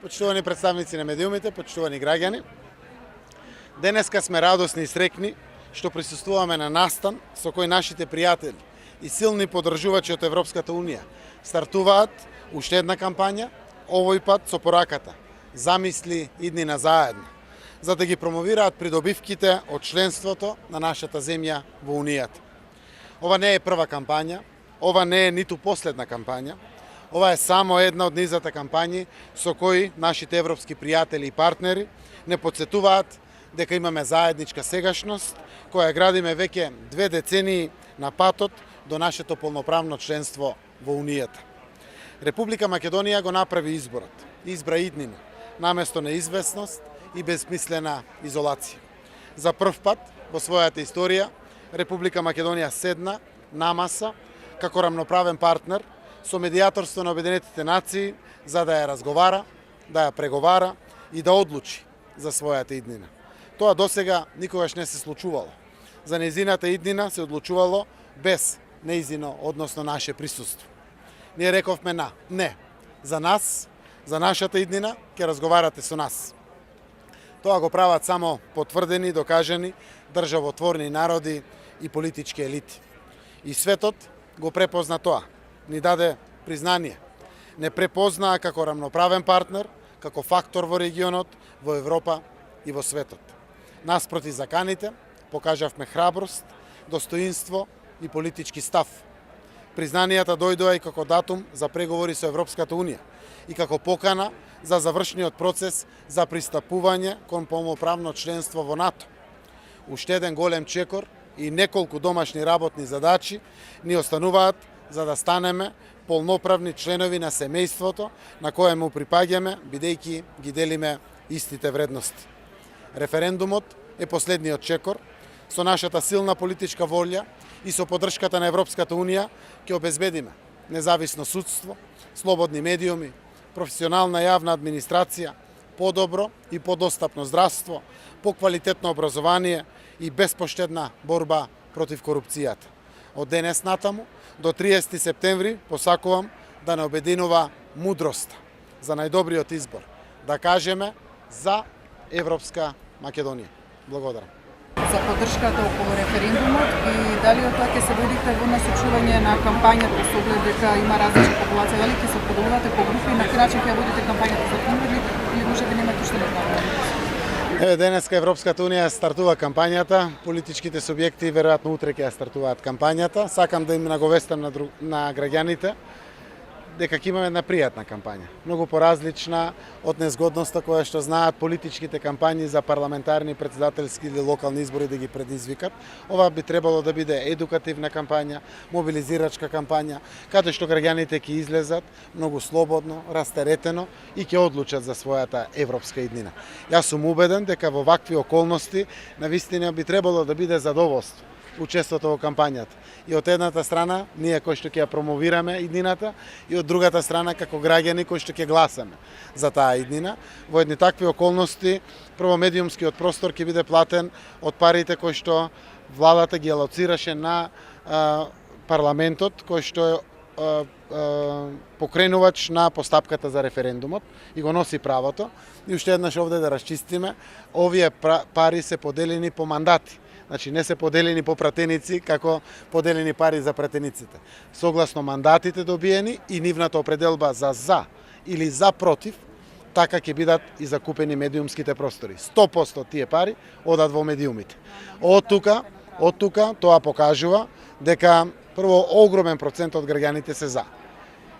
Почитувани представници на медиумите, почитувани граѓани, денеска сме радосни и срекни што присуствуваме на настан со кој нашите пријатели и силни поддржувачи од Европската Унија стартуваат уште една кампања, овој пат со пораката "Замисли иднина заедно", за да ги промовираат придобивките од членството на нашата земја во Унијата. Ова не е прва кампања, ова не е ниту последна кампања, ова е само една од низата кампањи со кои нашите европски пријатели и партнери не подсетуваат дека имаме заедничка сегашност која градиме веќе 2 децении на патот до нашето полноправно членство во Унијата. Република Македонија го направи изборот. Избра иднина, наместо неизвестност и безсмислена изолација. За прв пат во својата историја Република Македонија седна на маса како рамноправен партнер со медијаторство на Обединетите нации за да ја разговара, да ја преговара и да одлучи за својата иднина. Тоа досега никогаш не се случувало. За нејзината иднина се одлучувало без нејзино, односно наше присуство. Ние рековме не. За нас, за нашата иднина, ќе разговарате со нас. Тоа го прават само потврдени, докажани, државотворни народи и политички елити. И светот го препозна тоа. Ни даде признание. Не препознаа како рамноправен партнер, како фактор во регионот, во Европа и во светот. Наспроти заканите, покажавме храброст, достоинство и политички став. Признанијата дојдоа и како датум за преговори со Европската Унија и како покана за завршниот процес за пристапување кон полноправно членство во НАТО. Уште еден голем чекор и неколку домашни работни задачи ни остануваат за да станеме полноправни членови на семејството на кое му припаѓаме, бидејќи ги делиме истите вредности. Референдумот е последниот чекор. Со нашата силна политичка волја и со поддршката на Европската Унија ќе обезбедиме независно судство, слободни медиуми, професионална јавна администрација, подобро и подостапно здравство, поквалитетно образование и безпоштедна борба против корупцијата. Од денес натаму до 30 септември посакувам да не обединува мудроста за најдобриот избор, да кажеме за Европска Македонија. Благодарам. За поддршката околу референдумот и дали од тоа ќе се водите во насочување на кампањата со оглед дека има различна популација, дали ќе се поделувате по групи, на кој начин ќе водите кампањата за фондови или може да немате уште некоја? Еве денеска Европската Унија стартува кампањата, политичките субјекти веројатно утре ќе ја стартуваат кампањата. Сакам да им наговестам на граѓаните дека ќе имаме една пријатна кампања, многу поразлична од незгодноста која што знаат политичките кампањи за парламентарни, претседателски или локални избори да ги предизвикат. Ова би требало да биде едукативна кампања, мобилизирачка кампања, каде што граѓаните ќе излезат многу слободно, растеретено и ќе одлучат за својата европска иднина. Јас сум убеден дека во вакви околности навистина би требало да биде задоволство учеството во кампањата. И од едната страна, ние кои што ќе ја промовираме иднината, и од другата страна, како граѓани кои што ќе гласаме за таа иднина. Во едни такви околности, прво медиумскиот простор ќе биде платен од парите кои што владата ги алоцираше на парламентот, кој што е покренувач на постапката за референдумот и го носи правото. И уште еднаш овде да расчистиме, овие пари се поделени по мандати. Значи не се поделени по пратеници како поделени пари за пратениците. Согласно мандатите добиени и нивната определба за или за против, така ќе бидат и закупени медиумските простори. 100% тие пари одат во медиумите. Од тука тоа покажува дека прво огромен процент од граѓаните се за.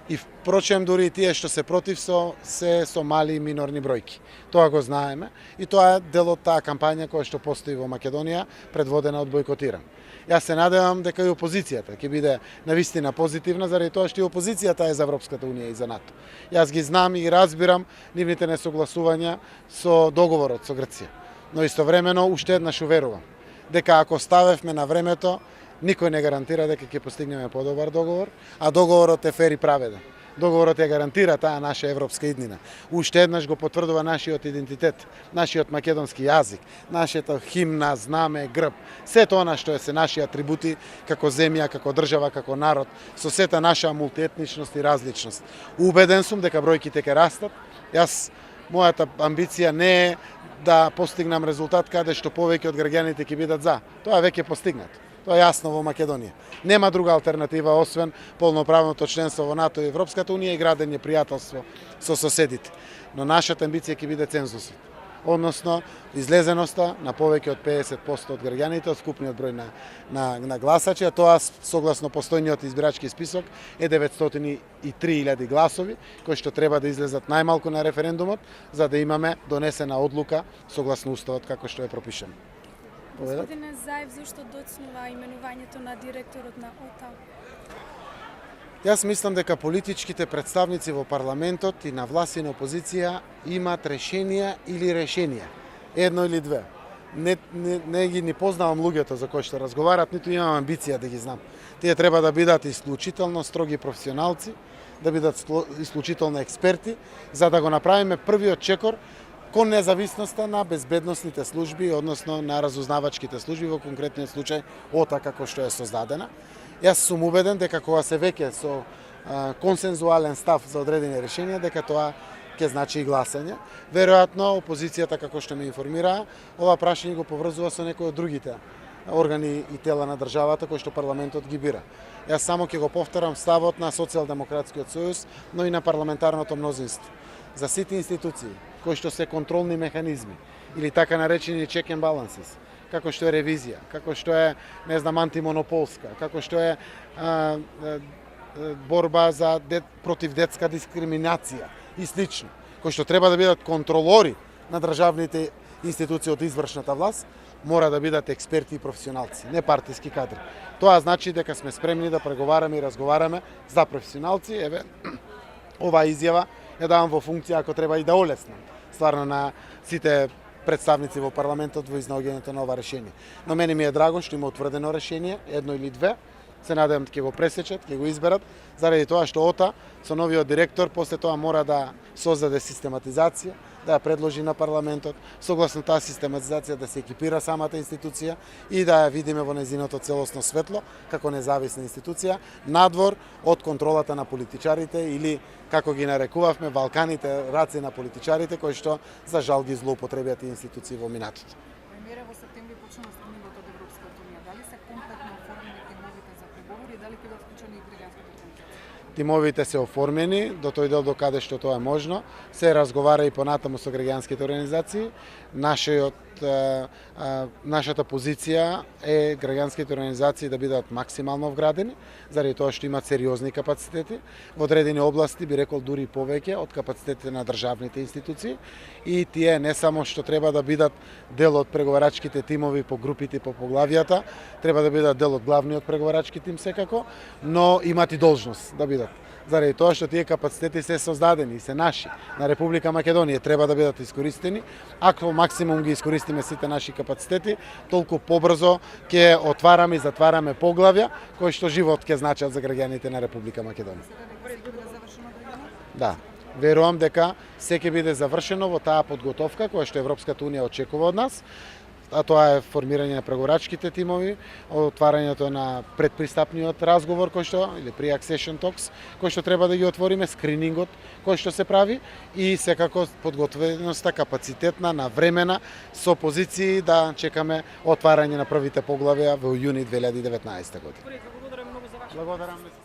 И впрочем дури и тие што се против се со мали и минорни бројки. Тоа го знаеме и тоа е дел од таа кампања која што постои во Македонија, предводена од Бојкотиран. Јас се надевам дека и опозицијата ќе биде навистина позитивна, заради тоа што и опозицијата е за Европската Унија и за НАТО. Јас ги знам и разбирам нивните несогласувања со договорот со Грција. Но истовремено уште еднаш уверувам дека ако ставевме на времето, никој не гарантира дека ќе постигнеме подобар договор, а договорот е фер и праведен. Договорот ја гарантира таа наша европска иднина. Уште еднаш го потврдува нашиот идентитет, нашиот македонски јазик, нашата химна, знаме, грб. Сето она што се наши атрибути како земја, како држава, како народ, со сета наша мултиетничност и различност. Убеден сум дека бројките ќе растат. Јас Мојата амбиција не е да постигнам резултат каде што повеќе од граѓаните ќе бидат за. Тоа е веќе постигнато. Тоа е јасно во Македонија. Нема друга алтернатива освен полноправното членство во НАТО и Европската унија и градење пријателство со соседите. Но нашата амбиција ќе биде цензусот, односно излезеноста на повеќе од 50% од граѓаните од скупниот број на гласачи, а тоа согласно постојниот избирачки список е 903.000 гласови, кои што треба да излезат најмалку на референдумот, за да имаме донесена одлука согласно уставот како што е пропишано. Господине Заев, зашто доцнува именувањето на директорот на ОТА? Јас мислам дека политичките представници во парламентот и на власт и на опозиција имат решенија или решенија. Едно или две. Не ги ни познавам луѓето за кои што разговарат, ниту имам амбиција да ги знам. Тие треба да бидат исклучително строги професионалци, да бидат исклучително експерти, за да го направиме првиот чекор кон независноста на безбедносните служби, односно на разузнавачките служби, во конкретниот случај ОТА како што е создадена. Јас сум убеден дека кога се веќе со консензуален став за одредени решенија, дека тоа ќе значи и гласање. Веројатно опозицијата, како што ме информираа, ова прашање го поврзува со некои од другите органи и тела на државата кои што парламентот ги бира. Јас само ќе го повторам ставот на Социјалдемократскиот сојуз, но и на парламентарното мнозинство. За сите институции кои што се контролни механизми или така наречени check and balances, како што е ревизија, како што е, не знам, антимонополска, како што е борба против детска дискриминација и слично, кои што треба да бидат контролори на државните институции од извршната власт, мора да бидат експерти и професионалци, не партиски кадри. Тоа значи дека сме спремни да преговараме и разговараме за професионалци. Еве, оваа изјава ја давам во функција ако треба и да олеснам стварно на сите представници во парламентот во изнаоѓањето на ова решение. Но мене ми е драго што има утврдено решение, едно или две. Се надевам ќе го пресечат, ќе го изберат, заради тоа што ОТА со новиот директор после тоа мора да создаде систематизација, да ја предложи на парламентот, согласно таа систематизација да се екипира самата институција и да ја видиме во нејзиното целосно светло како независна институција, надвор од контролата на политичарите или како ги нарекувавме валканите раци на политичарите кои што за жал ги злоупотребија тие институции во минатото. Премиерът во септември почна стигнувањето од Европската унија. Дали се комплетно оформени тимовите за преговори и дали ќе бидат вклучени и граѓанските организации? Тимовите се оформени до тој дел до каде што тоа е можно. Се разговара и понатаму со граѓанските организации. Нашата позиција е граѓанските организации да бидат максимално вградени, заради тоа што имат сериозни капацитети, во одредени области би рекол дури повеќе од капацитетите на државните институции, и тие не само што треба да бидат дел од преговарачките тимови по групите и по поглавијата, треба да бидат дел од главниот преговарачки тим секако, но имат и должност да бидат. Заради тоа што тие капацитети се создадени и се наши на Република Македонија, треба да бидат искористени. Ако максимум ги искористиме сите наши капацитети, толку побрзо ќе отвараме и затвараме поглавја кои што живот ќе значат за граѓаните на Република Македонија. Да, верувам дека се ќе биде завршено во таа подготовка која што Европската унија очекува од нас, а тоа е формирање на преговорачките тимови, отварањето на предпристапниот разговор кој што или pre-accession talks кој што треба да ги отвориме, скринингот кој што се прави и секако подготвеноста капацитетна на времена со позиции да чекаме отварање на првите поглавја во јуни 2019 година. Благодарам многу за вашето. Благодарам.